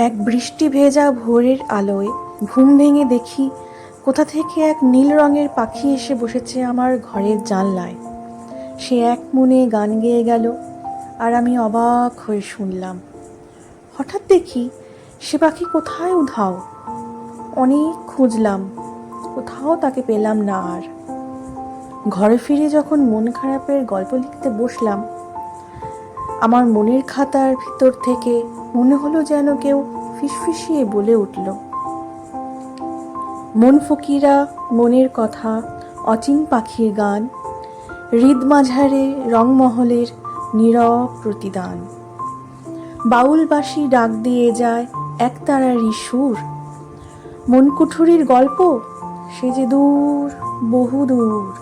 এক বৃষ্টি ভেজা ভোরের আলোয় ঘুম ভেঙে দেখি কোথা থেকে এক নীল রঙের পাখি এসে বসেছে আমার ঘরের জানলায়। সে এক মনে গান গেয়ে গেল, আর আমি অবাক হয়ে শুনলাম। হঠাৎ দেখি সে পাখি কোথায় উধাও। অনেক খুঁজলাম, কোথাও তাকে পেলাম না। আর ঘরে ফিরে যখন মন খারাপের গল্প লিখতে বসলাম, আমার মনের খাতার ভিতর থেকে মনে হলো যেন কেউ ফিসফিসিয়ে বলে উঠল, মন ফকিরা মনের কথা, অচিন পাখির গান, হৃদ মাঝারে রংমহলের নীরব প্রতিদান। বাউল বাঁশি ডাক দিয়ে যায় একতারারই সুর, মন কুঠুরির গল্প সে যে দূর, বহু দূর।